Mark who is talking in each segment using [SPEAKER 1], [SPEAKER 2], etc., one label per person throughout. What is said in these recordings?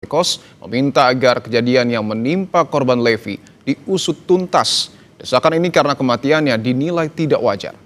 [SPEAKER 1] Indekos meminta agar kejadian yang menimpa korban Levi diusut tuntas. Desakan ini karena kematiannya dinilai tidak wajar.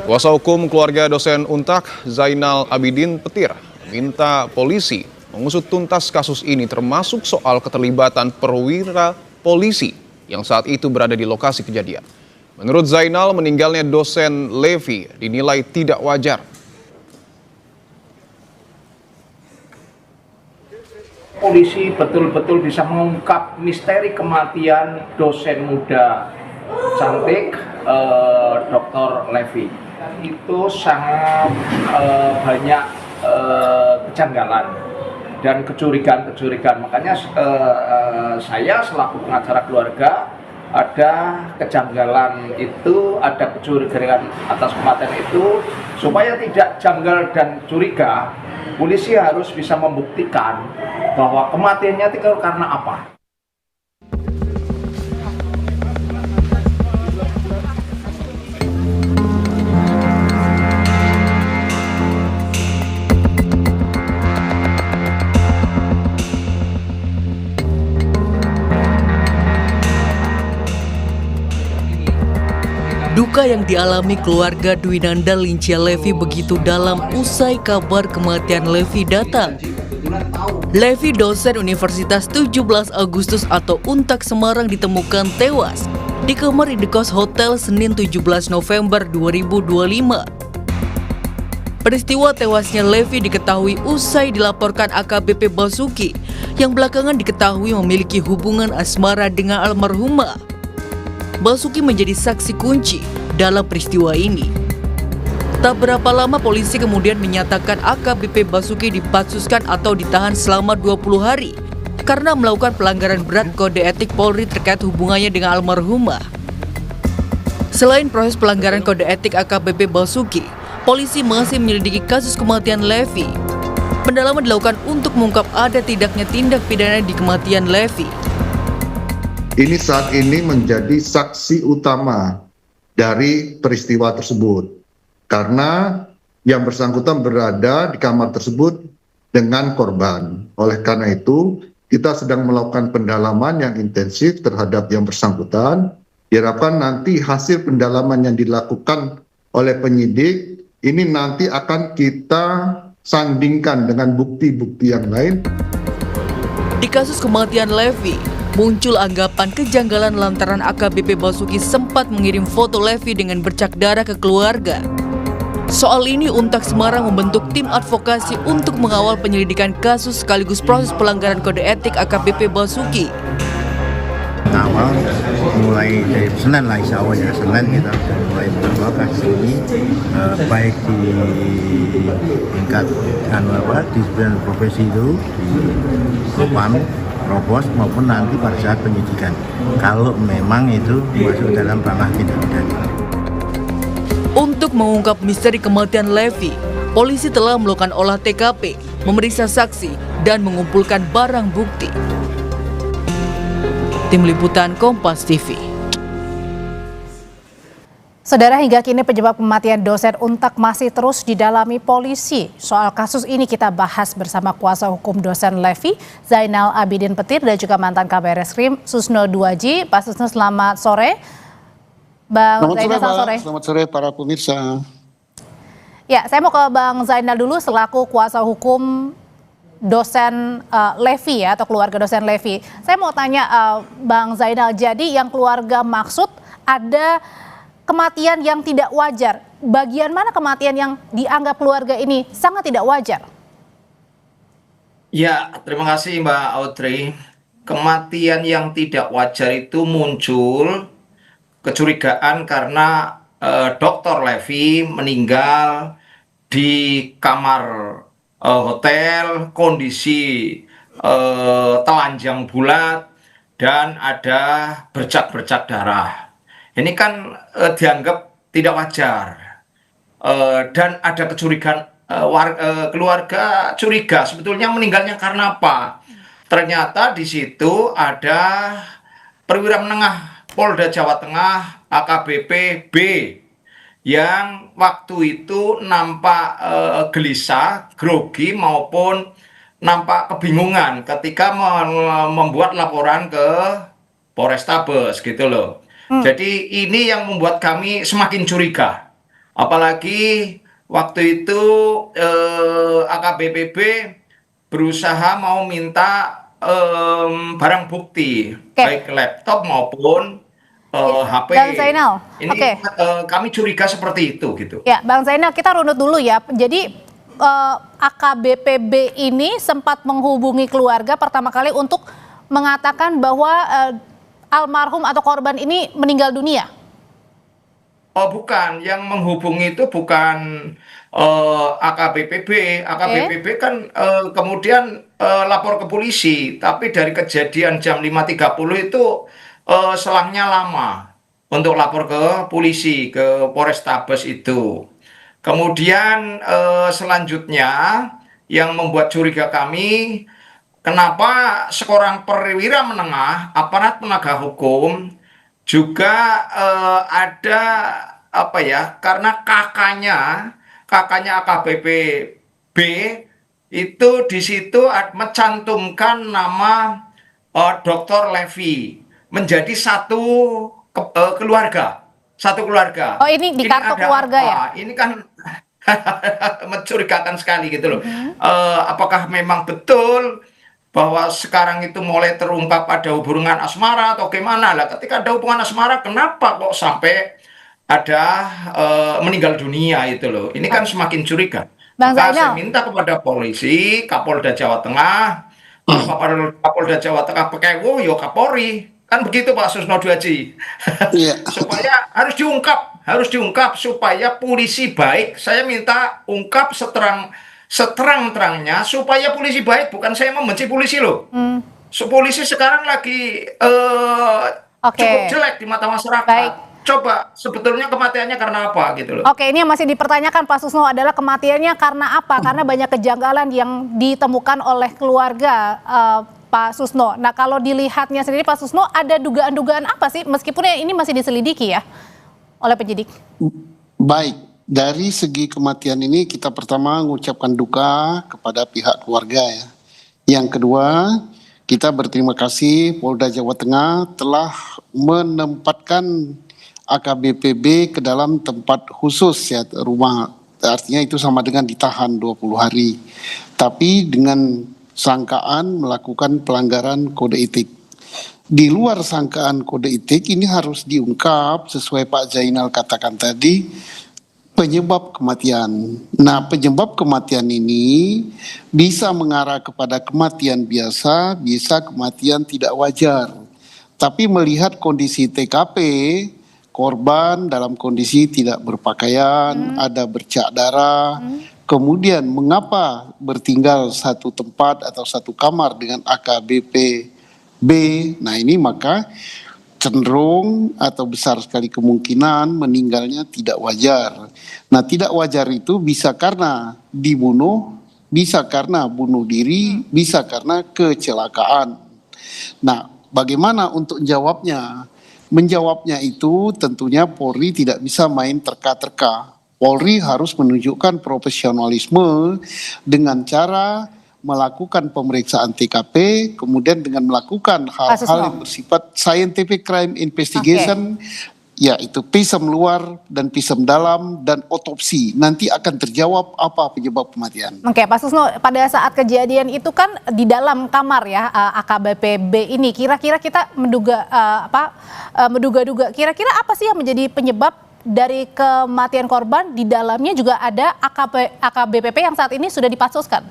[SPEAKER 1] Kuasa hukum keluarga dosen Untak, Zainal Abidin Petir, meminta polisi mengusut tuntas kasus ini termasuk soal keterlibatan perwira polisi yang saat itu berada di lokasi kejadian. Menurut Zainal, meninggalnya dosen Levi dinilai tidak wajar.
[SPEAKER 2] Polisi betul-betul bisa mengungkap misteri kematian dosen muda cantik Dr. Levi. Itu sangat banyak kejanggalan dan kecurigaan. Makanya saya selaku pengacara keluarga ada kejanggalan itu, ada kecurigaan atas kematian itu. Supaya tidak janggal dan curiga, polisi harus bisa membuktikan bahwa kematiannya itu karena apa.
[SPEAKER 3] Duka yang dialami keluarga Dwinanda Lincia Levi begitu dalam usai kabar kematian Levi datang. Levi, dosen Universitas 17 Agustus atau Untak Semarang, ditemukan tewas di kamar indekos hotel Senin 17 November 2025. Peristiwa tewasnya Levi diketahui usai dilaporkan AKBP Basuki yang belakangan diketahui memiliki hubungan asmara dengan almarhumah. Basuki menjadi saksi kunci dalam peristiwa ini. Tak berapa lama polisi kemudian menyatakan AKBP Basuki dipatsuskan atau ditahan selama 20 hari karena melakukan pelanggaran berat kode etik Polri terkait hubungannya dengan almarhumah. Selain proses pelanggaran kode etik AKBP Basuki, polisi masih menyelidiki kasus kematian Levi. Pendalaman dilakukan untuk mengungkap ada tidaknya tindak pidana di kematian Levi.
[SPEAKER 4] Ini saat ini menjadi saksi utama dari peristiwa tersebut karena yang bersangkutan berada di kamar tersebut dengan korban. Oleh karena itu, kita sedang melakukan pendalaman yang intensif terhadap yang bersangkutan. Diharapkan nanti hasil pendalaman yang dilakukan oleh penyidik ini nanti akan kita sandingkan dengan bukti-bukti yang lain.
[SPEAKER 3] Di kasus kematian Levi, muncul anggapan kejanggalan lantaran AKBP Basuki sempat mengirim foto Levi dengan bercak darah ke keluarga. Soal ini, Untak Semarang membentuk tim advokasi untuk mengawal penyelidikan kasus sekaligus proses pelanggaran kode etik AKBP Basuki.
[SPEAKER 5] Awal mulai dari Senin lah, insya Allah ya, Senin kita mulai mengawal kasus ini, baik di tingkat disiplin profesi itu, di Propam, Provos, maupun nanti pada saat penyidikan kalau memang itu masuk dalam ranah tindak pidana.
[SPEAKER 3] Untuk mengungkap misteri kematian Levi, polisi telah melakukan olah TKP, memeriksa saksi, dan mengumpulkan barang bukti. Tim Liputan Kompas TV.
[SPEAKER 6] Saudara, hingga kini penyebab kematian dosen Untak masih terus didalami polisi. Soal kasus ini kita bahas bersama kuasa hukum dosen Levi, Zainal Abidin Petir, dan juga mantan Kabar Reskrim Susno Duaji. Pak Susno, selamat sore. Bang Zainal, selamat sore.
[SPEAKER 7] Selamat sore para pemirsa.
[SPEAKER 6] Ya, saya mau ke Bang Zainal dulu selaku kuasa hukum dosen Levi ya, atau keluarga dosen Levi. Saya mau tanya Bang Zainal, jadi yang keluarga maksud ada kematian yang tidak wajar. Bagian mana kematian yang dianggap keluarga ini sangat tidak wajar?
[SPEAKER 2] Ya, terima kasih Mbak Audrey. Kematian yang tidak wajar itu muncul kecurigaan karena Dr. Levi meninggal di kamar hotel, kondisi telanjang bulat, dan ada bercak-bercak darah. Ini kan dianggap tidak wajar, dan ada kecurigaan, keluarga curiga sebetulnya meninggalnya karena apa. Ternyata di situ ada perwira menengah Polda Jawa Tengah AKBP B yang waktu itu nampak gelisah, grogi maupun nampak kebingungan ketika membuat laporan ke Polrestabes gitu loh. Jadi ini yang membuat kami semakin curiga. Apalagi waktu itu AKBPB berusaha mau minta barang bukti,
[SPEAKER 6] Oke.
[SPEAKER 2] baik laptop maupun HP.
[SPEAKER 6] Bang Zainal,
[SPEAKER 2] Ini
[SPEAKER 6] oke.
[SPEAKER 2] kami curiga seperti itu gitu.
[SPEAKER 6] Ya, Bang Zainal, kita runut dulu ya. Jadi AKBPB ini sempat menghubungi keluarga pertama kali untuk mengatakan bahwa almarhum atau korban ini meninggal dunia.
[SPEAKER 2] Oh bukan, yang menghubungi itu bukan AKBPB. AKBPB kan kemudian lapor ke polisi, tapi dari kejadian jam 5.30 itu selangnya lama untuk lapor ke polisi, ke Polrestabes itu. Kemudian selanjutnya yang membuat curiga kami, kenapa seorang perwira menengah, aparat penegak hukum juga ada apa ya? Karena kakaknya AKBP itu di situ mencantumkan nama Dr. Levi menjadi keluarga, satu keluarga.
[SPEAKER 6] Oh, ini di kartu
[SPEAKER 2] ada
[SPEAKER 6] keluarga
[SPEAKER 2] apa?
[SPEAKER 6] ya?
[SPEAKER 2] Ini kan mencurigakan sekali gitu loh. Apakah memang betul bahwa sekarang itu mulai terungkap ada hubungan asmara atau gimana lah? Ketika ada hubungan asmara, kenapa kok sampai ada meninggal dunia itu loh? Ini kan semakin curiga.
[SPEAKER 6] Bang
[SPEAKER 2] Maka saya
[SPEAKER 6] Zainal.
[SPEAKER 2] minta kepada polisi, Kapolda Jawa Tengah, Kapolda Jawa Tengah Pekewo, yo Kapolri, kan begitu Pak Susno Duaji.
[SPEAKER 7] Iya.
[SPEAKER 2] Supaya harus diungkap supaya polisi baik. Saya minta ungkap seterang-terangnya supaya polisi baik. Bukan saya membenci polisi loh. Polisi sekarang lagi
[SPEAKER 6] Oke.
[SPEAKER 2] cukup jelek di mata masyarakat.
[SPEAKER 6] Baik.
[SPEAKER 2] Coba sebetulnya kematiannya karena apa gitu loh.
[SPEAKER 6] Oke, ini yang masih dipertanyakan Pak Susno adalah kematiannya karena apa? Karena banyak kejanggalan yang ditemukan oleh keluarga Pak Susno. Nah, kalau dilihatnya sendiri Pak Susno, ada dugaan-dugaan apa sih? Meskipun ini masih diselidiki ya oleh penyidik.
[SPEAKER 7] Baik, dari segi kematian ini kita pertama mengucapkan duka kepada pihak keluarga ya. Yang kedua, kita berterima kasih Polda Jawa Tengah telah menempatkan AKBPB ke dalam tempat khusus ya, rumah, artinya itu sama dengan ditahan 20 hari. Tapi dengan sangkaan melakukan pelanggaran kode etik. Di luar sangkaan kode etik ini harus diungkap sesuai Pak Zainal katakan tadi, penyebab kematian. Nah, penyebab kematian ini bisa mengarah kepada kematian biasa, bisa kematian tidak wajar. Tapi melihat kondisi TKP, korban dalam kondisi tidak berpakaian, ada bercak darah, kemudian mengapa bertinggal satu tempat atau satu kamar dengan AKBP-B, nah ini maka cenderung atau besar sekali kemungkinan meninggalnya tidak wajar. Nah, tidak wajar itu bisa karena dibunuh, bisa karena bunuh diri, bisa karena kecelakaan. Nah, bagaimana untuk jawabnya? Menjawabnya itu tentunya Polri tidak bisa main terka-terka. Polri harus menunjukkan profesionalisme dengan cara melakukan pemeriksaan TKP, kemudian dengan melakukan hal-hal yang bersifat scientific crime investigation, yaitu visum luar dan visum dalam dan otopsi. Nanti akan terjawab apa penyebab kematian.
[SPEAKER 6] Oke, Pak Susno, pada saat kejadian itu kan di dalam kamar ya AKBPB ini, kira-kira kita menduga-duga, kira-kira apa sih yang menjadi penyebab dari kematian korban? Di dalamnya juga ada AKBPP yang saat ini sudah dipasoskan.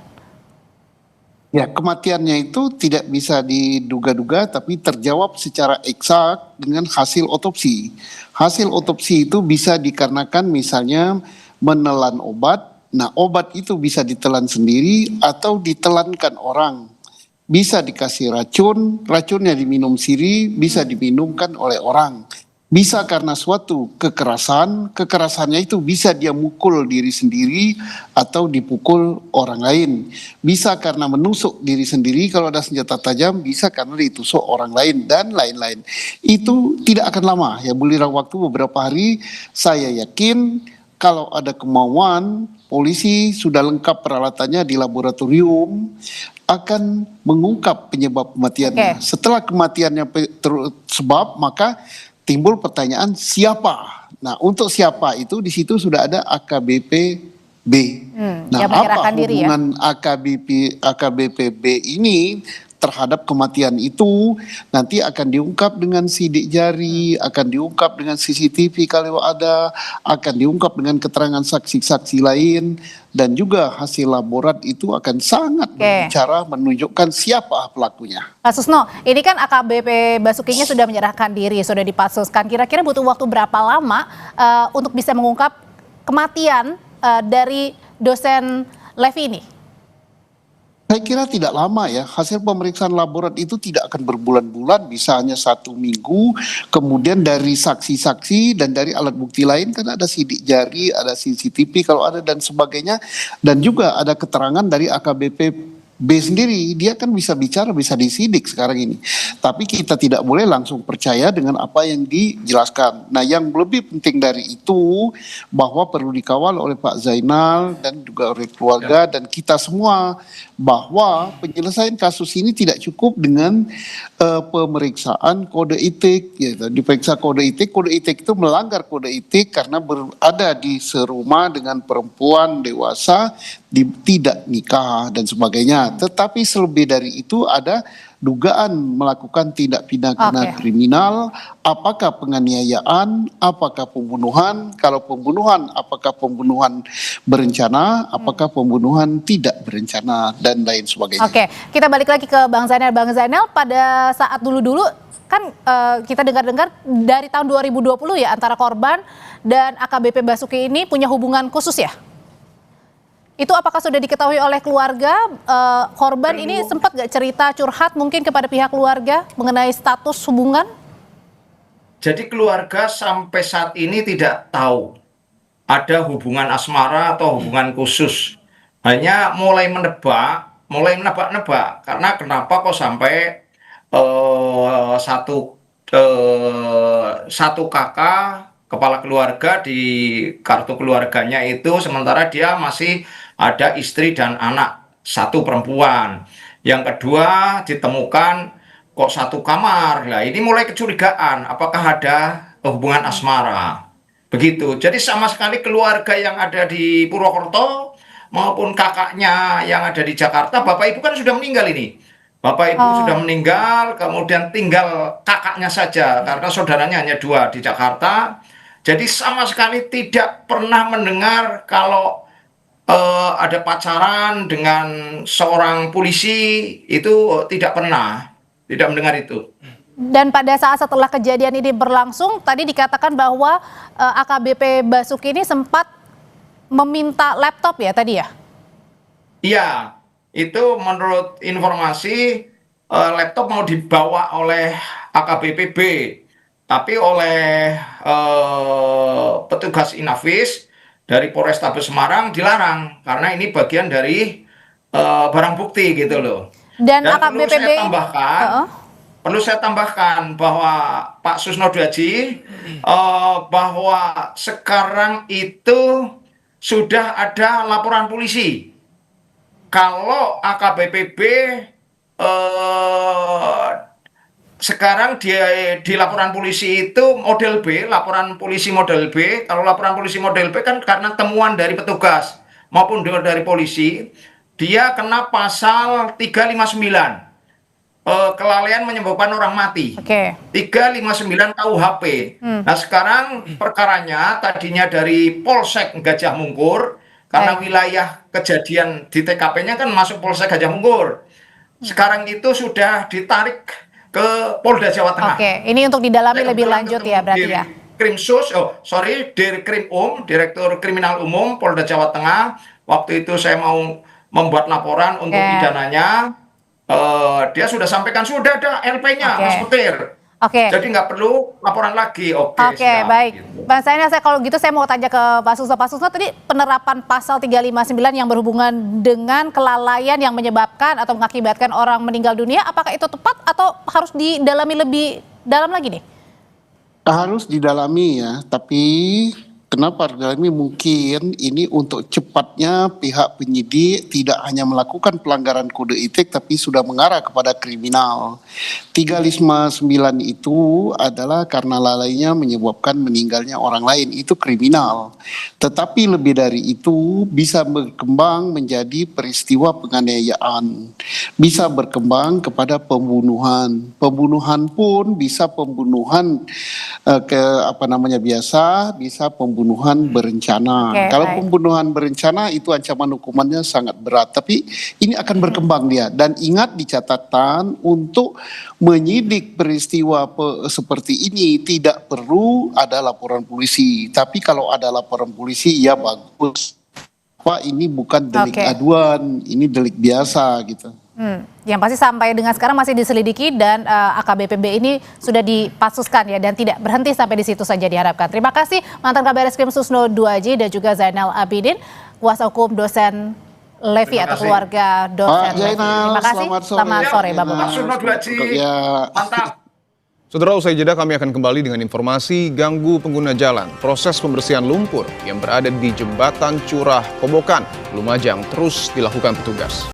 [SPEAKER 7] Ya, kematiannya itu tidak bisa diduga-duga tapi terjawab secara eksak dengan hasil otopsi. Hasil otopsi itu bisa dikarenakan misalnya menelan obat. Nah, obat itu bisa ditelan sendiri atau ditelankan orang. Bisa dikasih racun, racunnya diminum sendiri, bisa diminumkan oleh orang. Bisa karena suatu kekerasan, kekerasannya itu bisa dia mukul diri sendiri atau dipukul orang lain. Bisa karena menusuk diri sendiri kalau ada senjata tajam, bisa karena ditusuk orang lain dan lain-lain. Itu tidak akan lama ya, buliran waktu beberapa hari. Saya yakin kalau ada kemauan, polisi sudah lengkap peralatannya di laboratorium akan mengungkap penyebab kematiannya.
[SPEAKER 6] Oke.
[SPEAKER 7] Setelah kematiannya sebab, maka timbul pertanyaan siapa. Nah, untuk siapa itu di situ sudah ada AKBP B. Nah,
[SPEAKER 6] yang
[SPEAKER 7] apa
[SPEAKER 6] menyerahkan diri ya?
[SPEAKER 7] hubungan AKBP B ini terhadap kematian itu nanti akan diungkap dengan sidik jari, akan diungkap dengan CCTV kalau ada, akan diungkap dengan keterangan saksi-saksi lain, dan juga hasil laborat itu akan sangat berbicara menunjukkan siapa pelakunya.
[SPEAKER 6] Pak Susno, ini kan AKBP Basukinya sudah menyerahkan diri, sudah dipatsuskan. Kira-kira butuh waktu berapa lama untuk bisa mengungkap kematian dari dosen Levi ini?
[SPEAKER 7] Saya kira tidak lama ya, hasil pemeriksaan laborat itu tidak akan berbulan-bulan, bisa hanya 1 minggu, kemudian dari saksi-saksi dan dari alat bukti lain kan ada sidik jari, ada CCTV kalau ada dan sebagainya, dan juga ada keterangan dari AKBP B sendiri, dia kan bisa bicara, bisa disidik sekarang ini. Tapi kita tidak boleh langsung percaya dengan apa yang dijelaskan. Nah, yang lebih penting dari itu, bahwa perlu dikawal oleh Pak Zainal dan juga oleh keluarga dan kita semua, bahwa penyelesaian kasus ini tidak cukup dengan pemeriksaan kode etik. Ya, diperiksa kode etik itu melanggar kode etik karena berada di serumah dengan perempuan dewasa, tidak nikah dan sebagainya. Tetapi selebih dari itu ada dugaan melakukan tindak pidana kriminal, apakah penganiayaan, apakah pembunuhan, kalau pembunuhan apakah pembunuhan berencana, apakah pembunuhan tidak berencana dan lain sebagainya.
[SPEAKER 6] Oke, kita balik lagi ke Bang Zainal. Bang Zainal, pada saat dulu-dulu kan kita dengar-dengar dari tahun 2020 ya antara korban dan AKBP Basuki ini punya hubungan khusus ya? Itu apakah sudah diketahui oleh keluarga korban ini, sempat gak cerita curhat mungkin kepada pihak keluarga mengenai status hubungan?
[SPEAKER 2] Jadi keluarga sampai saat ini tidak tahu ada hubungan asmara atau hubungan khusus. Hanya mulai menebak-nebak. Karena kenapa kok sampai satu kakak kepala keluarga di kartu keluarganya itu, sementara dia masih ada istri dan anak, 1 perempuan. Yang kedua ditemukan kok 1 kamar. Nah, ini mulai kecurigaan, apakah ada hubungan asmara. Begitu. Jadi sama sekali keluarga yang ada di Purwokerto maupun kakaknya yang ada di Jakarta, bapak ibu kan sudah meninggal ini. Bapak ibu sudah meninggal, kemudian tinggal kakaknya saja karena saudaranya hanya 2 di Jakarta. Jadi sama sekali tidak pernah mendengar kalau ada pacaran dengan seorang polisi, itu tidak pernah, tidak mendengar itu.
[SPEAKER 6] Dan pada saat setelah kejadian ini berlangsung, tadi dikatakan bahwa AKBP Basuki ini sempat meminta laptop ya tadi ya? Iya,
[SPEAKER 2] itu menurut informasi laptop mau dibawa oleh AKBP B, tapi oleh petugas Inafis dari Polrestabes Semarang dilarang karena ini bagian dari barang bukti gitu loh. Dan perlu saya tambahkan bahwa Pak Susno Dwaji bahwa sekarang itu sudah ada laporan polisi. Kalau AKBP B sekarang di laporan polisi itu model B, laporan polisi model B. Kalau laporan polisi model B kan karena temuan dari petugas maupun dari polisi, dia kena pasal 359. Kelalaian menyebabkan orang mati. 359 KUHP. Nah, sekarang perkaranya tadinya dari Polsek Gajah Mungkur, karena wilayah kejadian di TKP-nya kan masuk Polsek Gajah Mungkur. Sekarang itu sudah ditarik ke Polda Jawa Tengah.
[SPEAKER 6] Ini untuk didalami lebih lanjut ya berarti ya.
[SPEAKER 2] Direktur Kriminal Umum Polda Jawa Tengah. Waktu itu saya mau membuat laporan untuk pidananya. Dia sudah sampaikan sudah ada LP-nya, Mas Petir.
[SPEAKER 6] Oke.
[SPEAKER 2] Jadi nggak perlu laporan lagi. Oke,
[SPEAKER 6] Oke,
[SPEAKER 2] siap.
[SPEAKER 6] baik.
[SPEAKER 2] Gitu.
[SPEAKER 6] Bang Zainal, kalau gitu saya mau tanya ke Pak Susno. Pak Susno, tadi penerapan pasal 359 yang berhubungan dengan kelalaian yang menyebabkan atau mengakibatkan orang meninggal dunia, apakah itu tepat atau harus didalami lebih dalam lagi nih?
[SPEAKER 7] Harus didalami ya, tapi kenapa didalami? Mungkin ini untuk cepatnya pihak penyidik tidak hanya melakukan pelanggaran kode etik tapi sudah mengarah kepada kriminal. 359 itu adalah karena lalainya menyebabkan meninggalnya orang lain, itu kriminal. Tetapi lebih dari itu bisa berkembang menjadi peristiwa penganiayaan, bisa berkembang kepada pembunuhan. Pembunuhan pun bisa pembunuhan bisa pembunuhan berencana.
[SPEAKER 6] Oke,
[SPEAKER 7] Kalau
[SPEAKER 6] baik.
[SPEAKER 7] pembunuhan berencana itu ancaman hukumannya sangat berat, tapi ini akan berkembang dia. Dan ingat di catatan, untuk menyidik peristiwa seperti ini tidak perlu ada laporan polisi. Tapi kalau ada laporan polisi ya bagus. Pak, ini bukan delik
[SPEAKER 6] Oke.
[SPEAKER 7] aduan, ini delik biasa gitu.
[SPEAKER 6] Yang pasti sampai dengan sekarang masih diselidiki dan AKBPB ini sudah dipasuskan ya dan tidak berhenti sampai di situ saja diharapkan. Terima kasih mantan Kabar Reskrim Susno 2J dan juga Zainal Abidin, kuasa hukum dosen Levi
[SPEAKER 2] Terima
[SPEAKER 6] atau
[SPEAKER 2] kasih.
[SPEAKER 6] keluarga dosen
[SPEAKER 7] Pak
[SPEAKER 6] Levi.
[SPEAKER 7] Zainal,
[SPEAKER 6] Terima kasih.
[SPEAKER 7] selamat sore.
[SPEAKER 6] Selamat sore, Bapak.
[SPEAKER 2] Pak Susno 2J.
[SPEAKER 7] Ya.
[SPEAKER 2] Mantap.
[SPEAKER 1] Saudara, usai jeda kami akan kembali dengan informasi ganggu pengguna jalan. Proses pembersihan lumpur yang berada di jembatan Curah Kobokan, Lumajang terus dilakukan petugas.